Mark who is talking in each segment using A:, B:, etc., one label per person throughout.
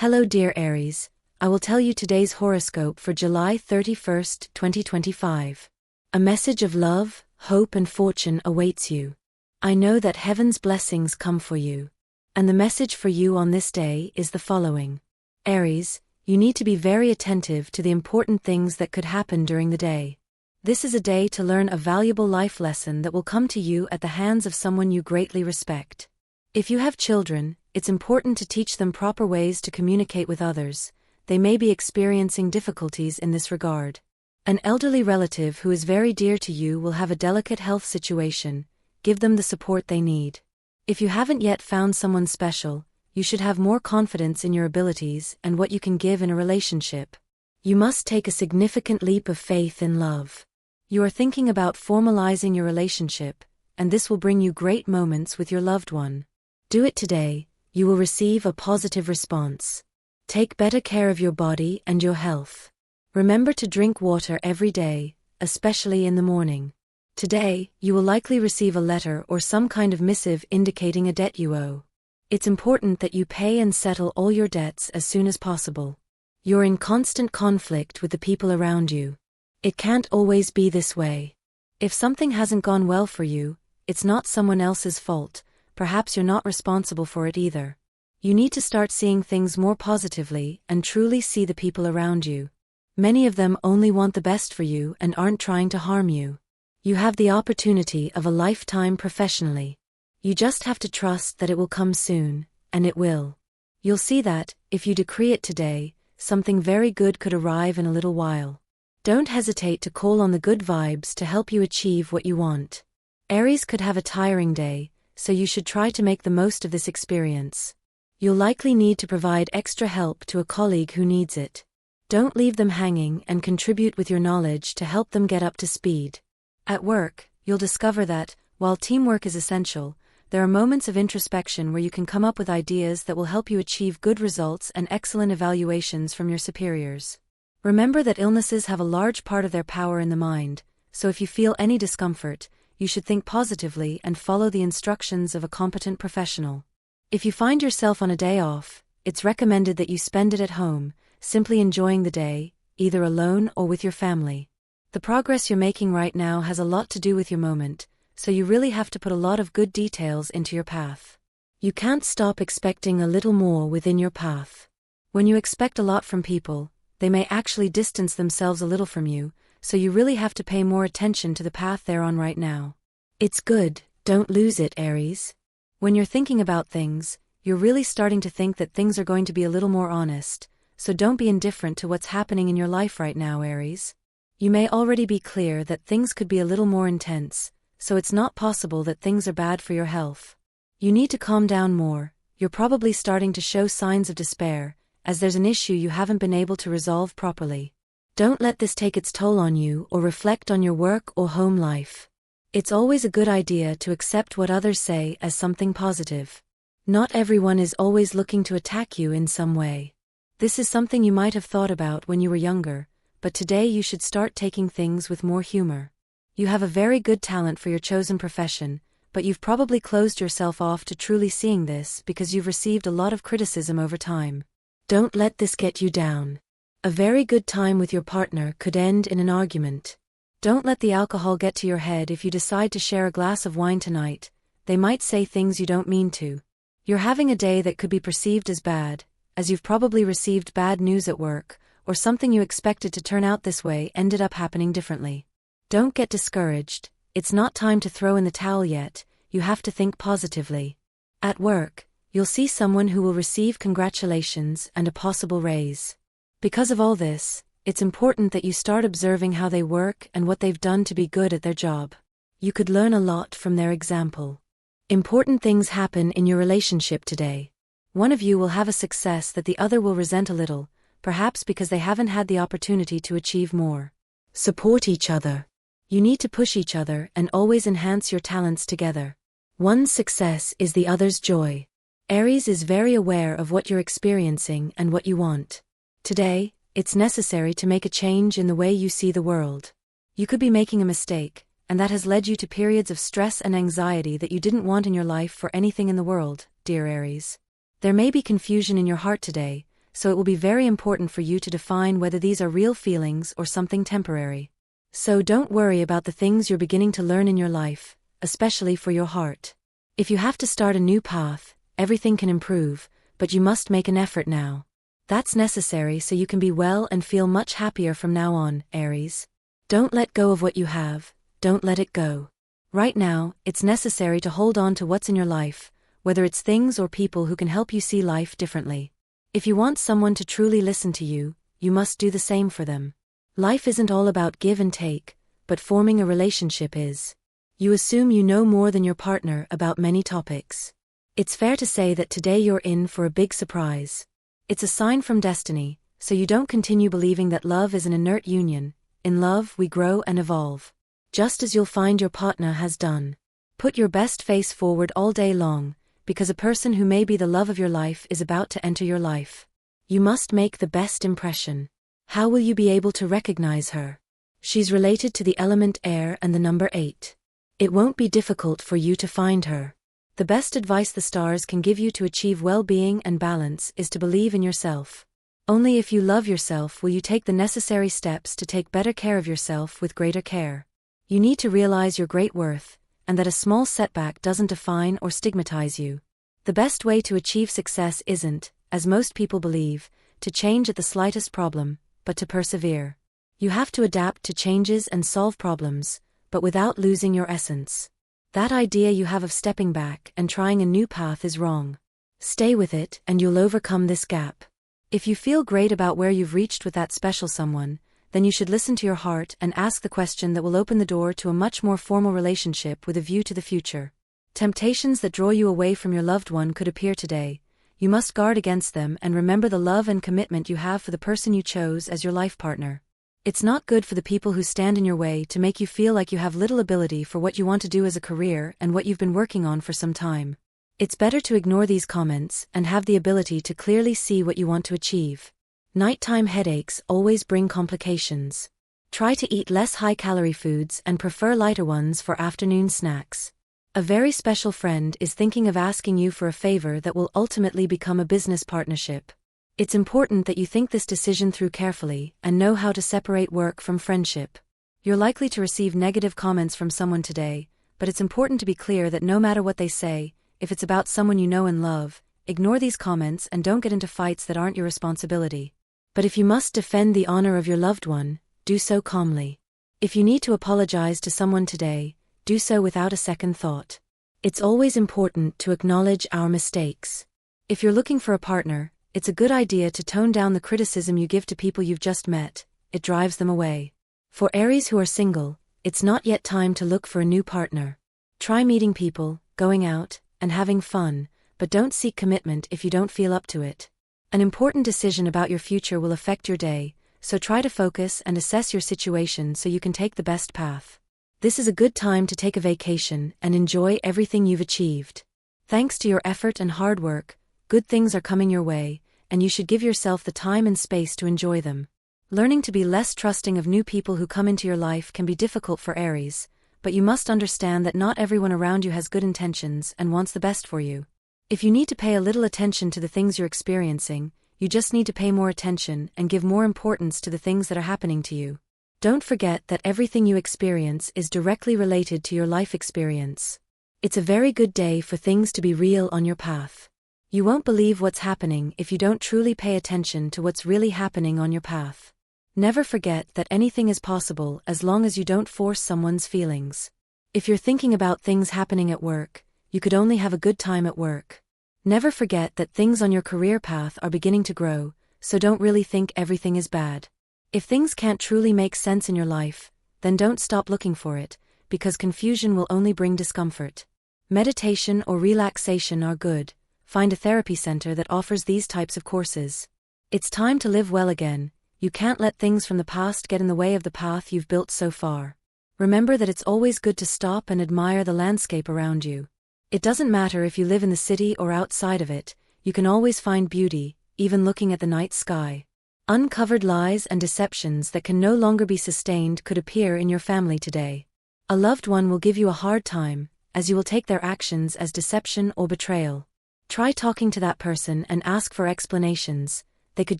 A: Hello dear Aries, I will tell you today's horoscope for July 31st, 2025. A message of love, hope and fortune awaits you. I know that heaven's blessings come for you. And the message for you on this day is the following. Aries, you need to be very attentive to the important things that could happen during the day. This is a day to learn a valuable life lesson that will come to you at the hands of someone you greatly respect. If you have children, it's important to teach them proper ways to communicate with others. They may be experiencing difficulties in this regard. An elderly relative who is very dear to you will have a delicate health situation. Give them the support they need. If you haven't yet found someone special, you should have more confidence in your abilities and what you can give in a relationship. You must take a significant leap of faith in love. You are thinking about formalizing your relationship, and this will bring you great moments with your loved one. Do it today. You will receive a positive response. Take better care of your body and your health. Remember to drink water every day, especially in the morning. Today, you will likely receive a letter or some kind of missive indicating a debt you owe. It's important that you pay and settle all your debts as soon as possible. You're in constant conflict with the people around you. It can't always be this way. If something hasn't gone well for you, it's not someone else's fault. Perhaps you're not responsible for it either. You need to start seeing things more positively and truly see the people around you. Many of them only want the best for you and aren't trying to harm you. You have the opportunity of a lifetime professionally. You just have to trust that it will come soon, and it will. You'll see that, if you decree it today, something very good could arrive in a little while. Don't hesitate to call on the good vibes to help you achieve what you want. Aries could have a tiring day, so you should try to make the most of this experience. You'll likely need to provide extra help to a colleague who needs it. Don't leave them hanging and contribute with your knowledge to help them get up to speed. At work, you'll discover that, while teamwork is essential, there are moments of introspection where you can come up with ideas that will help you achieve good results and excellent evaluations from your superiors. Remember that illnesses have a large part of their power in the mind, so if you feel any discomfort, you should think positively and follow the instructions of a competent professional. If you find yourself on a day off, it's recommended that you spend it at home, simply enjoying the day, either alone or with your family. The progress you're making right now has a lot to do with your moment, so you really have to put a lot of good details into your path. You can't stop expecting a little more within your path. When you expect a lot from people, they may actually distance themselves a little from you, so you really have to pay more attention to the path they're on right now. It's good, don't lose it, Aries. When you're thinking about things, you're really starting to think that things are going to be a little more honest, so don't be indifferent to what's happening in your life right now, Aries. You may already be clear that things could be a little more intense, so it's not possible that things are bad for your health. You need to calm down more. You're probably starting to show signs of despair, as there's an issue you haven't been able to resolve properly. Don't let this take its toll on you or reflect on your work or home life. It's always a good idea to accept what others say as something positive. Not everyone is always looking to attack you in some way. This is something you might have thought about when you were younger, but today you should start taking things with more humor. You have a very good talent for your chosen profession, but you've probably closed yourself off to truly seeing this because you've received a lot of criticism over time. Don't let this get you down. A very good time with your partner could end in an argument. Don't let the alcohol get to your head if you decide to share a glass of wine tonight. They might say things you don't mean to. You're having a day that could be perceived as bad, as you've probably received bad news at work, or something you expected to turn out this way ended up happening differently. Don't get discouraged. It's not time to throw in the towel yet. You have to think positively. At work, you'll see someone who will receive congratulations and a possible raise. Because of all this, it's important that you start observing how they work and what they've done to be good at their job. You could learn a lot from their example. Important things happen in your relationship today. One of you will have a success that the other will resent a little, perhaps because they haven't had the opportunity to achieve more. Support each other. You need to push each other and always enhance your talents together. One's success is the other's joy. Aries is very aware of what you're experiencing and what you want. Today, it's necessary to make a change in the way you see the world. You could be making a mistake, and that has led you to periods of stress and anxiety that you didn't want in your life for anything in the world, dear Aries. There may be confusion in your heart today, so it will be very important for you to define whether these are real feelings or something temporary. So don't worry about the things you're beginning to learn in your life, especially for your heart. If you have to start a new path, everything can improve, but you must make an effort now. That's necessary so you can be well and feel much happier from now on, Aries. Don't let go of what you have, don't let it go. Right now, it's necessary to hold on to what's in your life, whether it's things or people who can help you see life differently. If you want someone to truly listen to you, you must do the same for them. Life isn't all about give and take, but forming a relationship is. You assume you know more than your partner about many topics. It's fair to say that today you're in for a big surprise. It's a sign from destiny, so you don't continue believing that love is an inert union. In love, we grow and evolve. Just as you'll find your partner has done. Put your best face forward all day long, because a person who may be the love of your life is about to enter your life. You must make the best impression. How will you be able to recognize her? She's related to the element air and the number 8. It won't be difficult for you to find her. The best advice the stars can give you to achieve well-being and balance is to believe in yourself. Only if you love yourself will you take the necessary steps to take better care of yourself with greater care. You need to realize your great worth, and that a small setback doesn't define or stigmatize you. The best way to achieve success isn't, as most people believe, to change at the slightest problem, but to persevere. You have to adapt to changes and solve problems, but without losing your essence. That idea you have of stepping back and trying a new path is wrong. Stay with it and you'll overcome this gap. If you feel great about where you've reached with that special someone, then you should listen to your heart and ask the question that will open the door to a much more formal relationship with a view to the future. Temptations that draw you away from your loved one could appear today. You must guard against them and remember the love and commitment you have for the person you chose as your life partner. It's not good for the people who stand in your way to make you feel like you have little ability for what you want to do as a career and what you've been working on for some time. It's better to ignore these comments and have the ability to clearly see what you want to achieve. Nighttime headaches always bring complications. Try to eat less high-calorie foods and prefer lighter ones for afternoon snacks. A very special friend is thinking of asking you for a favor that will ultimately become a business partnership. It's important that you think this decision through carefully and know how to separate work from friendship. You're likely to receive negative comments from someone today, but it's important to be clear that no matter what they say, if it's about someone you know and love, ignore these comments and don't get into fights that aren't your responsibility. But if you must defend the honor of your loved one, do so calmly. If you need to apologize to someone today, do so without a second thought. It's always important to acknowledge our mistakes. If you're looking for a partner, it's a good idea to tone down the criticism you give to people you've just met. It drives them away. For Aries who are single, it's not yet time to look for a new partner. Try meeting people, going out, and having fun, but don't seek commitment if you don't feel up to it. An important decision about your future will affect your day, so try to focus and assess your situation so you can take the best path. This is a good time to take a vacation and enjoy everything you've achieved. Thanks to your effort and hard work, good things are coming your way, and you should give yourself the time and space to enjoy them. Learning to be less trusting of new people who come into your life can be difficult for Aries, but you must understand that not everyone around you has good intentions and wants the best for you. If you need to pay a little attention to the things you're experiencing, you just need to pay more attention and give more importance to the things that are happening to you. Don't forget that everything you experience is directly related to your life experience. It's a very good day for things to be real on your path. You won't believe what's happening if you don't truly pay attention to what's really happening on your path. Never forget that anything is possible as long as you don't force someone's feelings. If you're thinking about things happening at work, you could only have a good time at work. Never forget that things on your career path are beginning to grow, so don't really think everything is bad. If things can't truly make sense in your life, then don't stop looking for it, because confusion will only bring discomfort. Meditation or relaxation are good. Find a therapy center that offers these types of courses. It's time to live well again. You can't let things from the past get in the way of the path you've built so far. Remember that it's always good to stop and admire the landscape around you. It doesn't matter if you live in the city or outside of it, you can always find beauty, even looking at the night sky. Uncovered lies and deceptions that can no longer be sustained could appear in your family today. A loved one will give you a hard time, as you will take their actions as deception or betrayal. Try talking to that person and ask for explanations. they could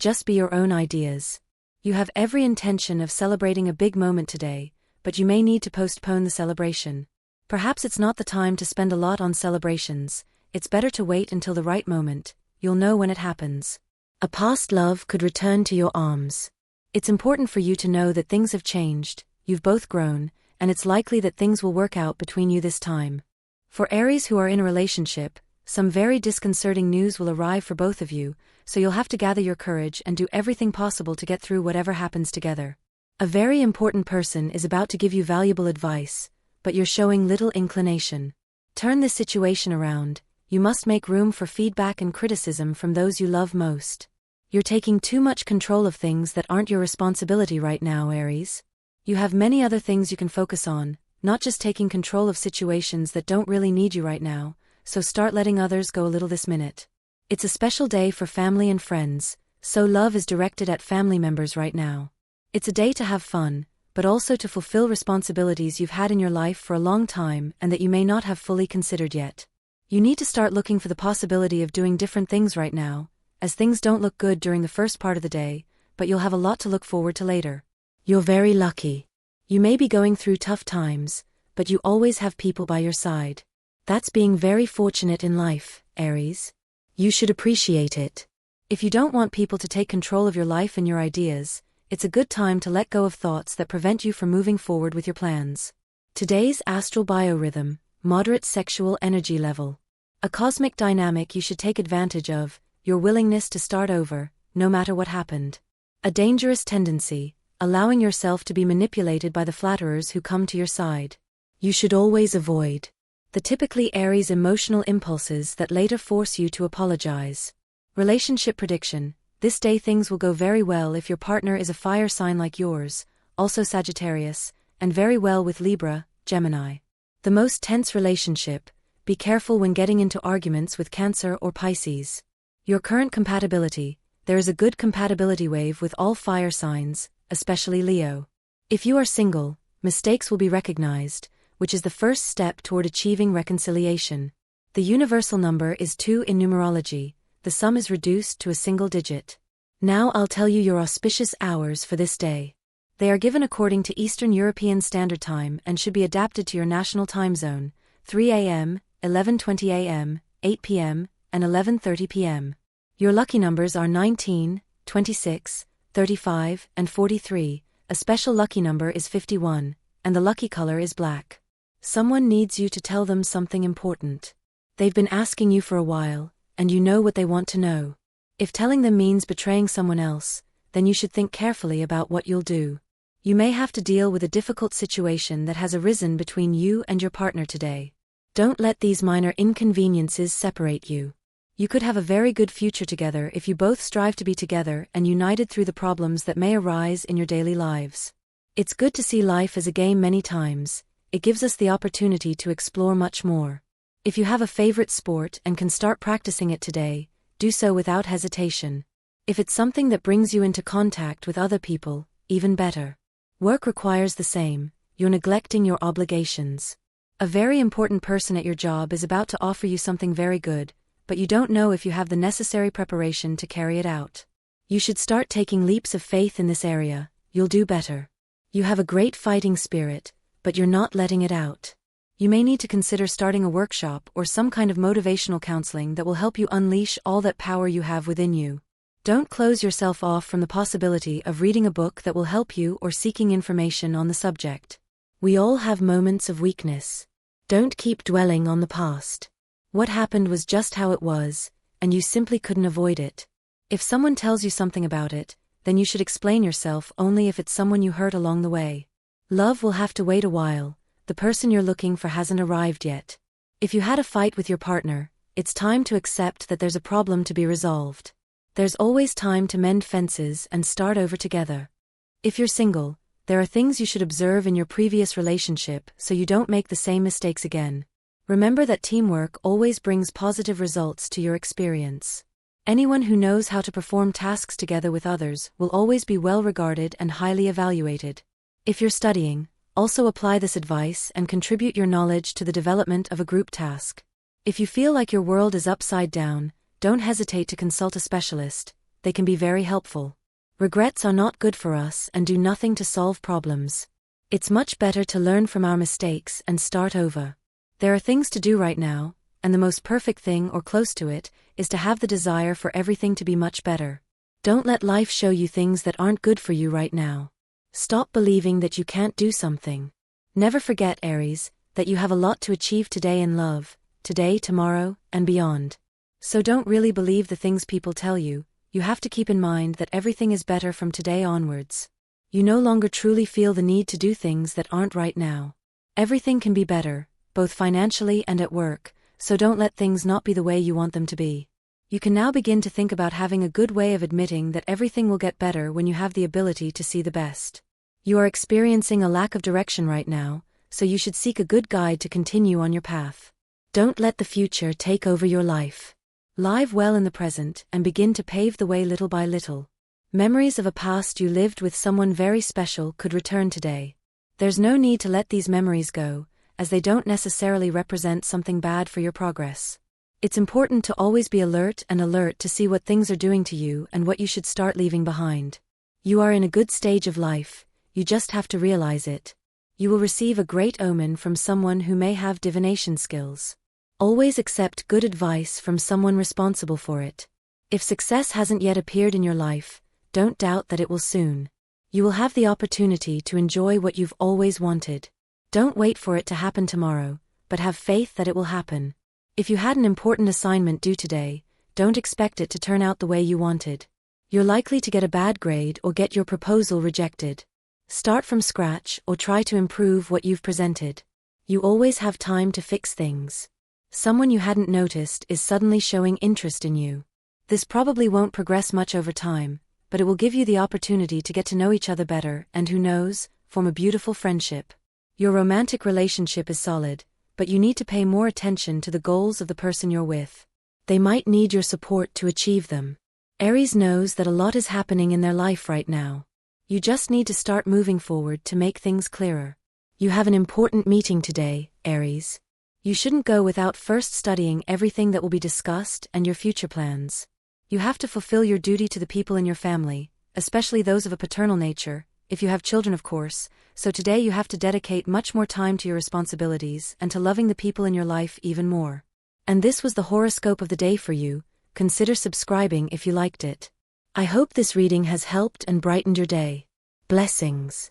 A: just be your own ideas. You have every intention of celebrating a big moment today, but you may need to postpone the celebration. Perhaps it's not the time to spend a lot on celebrations, it's better to wait until the right moment, you'll know when it happens. A past love could return to your arms. It's important for you to know that things have changed, you've both grown, and it's likely that things will work out between you this time. For Aries who are in a relationship, some very disconcerting news will arrive for both of you, so you'll have to gather your courage and do everything possible to get through whatever happens together. A very important person is about to give you valuable advice, but you're showing little inclination. Turn this situation around. You must make room for feedback and criticism from those you love most. You're taking too much control of things that aren't your responsibility right now, Aries. You have many other things you can focus on, not just taking control of situations that don't really need you right now, so start letting others go a little this minute. It's a special day for family and friends, so love is directed at family members right now. It's a day to have fun, but also to fulfill responsibilities you've had in your life for a long time and that you may not have fully considered yet. You need to start looking for the possibility of doing different things right now, as things don't look good during the first part of the day, but you'll have a lot to look forward to later. You're very lucky. You may be going through tough times, but you always have people by your side. That's being very fortunate in life, Aries. You should appreciate it. If you don't want people to take control of your life and your ideas, it's a good time to let go of thoughts that prevent you from moving forward with your plans. Today's astral biorhythm, moderate sexual energy level. A cosmic dynamic you should take advantage of, your willingness to start over, no matter what happened. A dangerous tendency, allowing yourself to be manipulated by the flatterers who come to your side. You should always avoid the typically Aries emotional impulses that later force you to apologize. Relationship prediction. This day things will go very well if your partner is a fire sign like yours, also Sagittarius, and very well with Libra, Gemini. The most tense relationship. Be careful when getting into arguments with Cancer or Pisces. Your current compatibility. There is a good compatibility wave with all fire signs, especially Leo. If you are single, mistakes will be recognized, which is the first step toward achieving reconciliation. The universal number is 2 in numerology. The sum is reduced to a single digit. Now I'll tell you your auspicious hours for this day. They are given according to Eastern European Standard Time and should be adapted to your national time zone, 3 a.m., 11:20 a.m., 8 p.m., and 11:30 p.m. Your lucky numbers are 19, 26, 35, and 43. A special lucky number is 51, and the lucky color is black. Someone needs you to tell them something important. They've been asking you for a while, and you know what they want to know. If telling them means betraying someone else, then you should think carefully about what you'll do. You may have to deal with a difficult situation that has arisen between you and your partner today. Don't let these minor inconveniences separate you. You could have a very good future together if you both strive to be together and united through the problems that may arise in your daily lives. It's good to see life as a game many times. It gives us the opportunity to explore much more. If you have a favorite sport and can start practicing it today, do so without hesitation. If it's something that brings you into contact with other people, even better. Work requires the same. You're neglecting your obligations. A very important person at your job is about to offer you something very good, but you don't know if you have the necessary preparation to carry it out. You should start taking leaps of faith in this area. You'll do better. You have a great fighting spirit, but you're not letting it out. You may need to consider starting a workshop or some kind of motivational counseling that will help you unleash all that power you have within you. Don't close yourself off from the possibility of reading a book that will help you or seeking information on the subject. We all have moments of weakness. Don't keep dwelling on the past. What happened was just how it was, and you simply couldn't avoid it. If someone tells you something about it, then you should explain yourself only if it's someone you hurt along the way. Love will have to wait a while. The person you're looking for hasn't arrived yet. If you had a fight with your partner, it's time to accept that there's a problem to be resolved. There's always time to mend fences and start over together. If you're single, there are things you should observe in your previous relationship so you don't make the same mistakes again. Remember that teamwork always brings positive results to your experience. Anyone who knows how to perform tasks together with others will always be well regarded and highly evaluated. If you're studying, also apply this advice and contribute your knowledge to the development of a group task. If you feel like your world is upside down, don't hesitate to consult a specialist. they can be very helpful. Regrets are not good for us and do nothing to solve problems. It's much better to learn from our mistakes and start over. There are things to do right now, and the most perfect thing or close to it is to have the desire for everything to be much better. Don't let life show you things that aren't good for you right now. Stop believing that you can't do something. Never forget, Aries, that you have a lot to achieve today in love, today, tomorrow, and beyond. So don't really believe the things people tell you. You have to keep in mind that everything is better from today onwards. You no longer truly feel the need to do things that aren't right now. Everything can be better, both financially and at work, so don't let things not be the way you want them to be. You can now begin to think about having a good way of admitting that everything will get better when you have the ability to see the best. You are experiencing a lack of direction right now, so you should seek a good guide to continue on your path. Don't let the future take over your life. Live well in the present and begin to pave the way little by little. Memories of a past you lived with someone very special could return today. There's no need to let these memories go, as they don't necessarily represent something bad for your progress. It's important to always be alert to see what things are doing to you and what you should start leaving behind. You are in a good stage of life, you just have to realize it. You will receive a great omen from someone who may have divination skills. Always accept good advice from someone responsible for it. If success hasn't yet appeared in your life, don't doubt that it will soon. You will have the opportunity to enjoy what you've always wanted. Don't wait for it to happen tomorrow, but have faith that it will happen. If you had an important assignment due today, don't expect it to turn out the way you wanted. You're likely to get a bad grade or get your proposal rejected. Start from scratch or try to improve what you've presented. You always have time to fix things. Someone you hadn't noticed is suddenly showing interest in you. This probably won't progress much over time, but it will give you the opportunity to get to know each other better and, who knows, form a beautiful friendship. Your romantic relationship is solid, but you need to pay more attention to the goals of the person you're with. They might need your support to achieve them. Aries knows that a lot is happening in their life right now. You just need to start moving forward to make things clearer. You have an important meeting today, Aries. You shouldn't go without first studying everything that will be discussed and your future plans. You have to fulfill your duty to the people in your family, especially those of a paternal nature, if you have children of course, so today you have to dedicate much more time to your responsibilities and to loving the people in your life even more. And this was the horoscope of the day for you. Consider subscribing if you liked it. I hope this reading has helped and brightened your day. Blessings.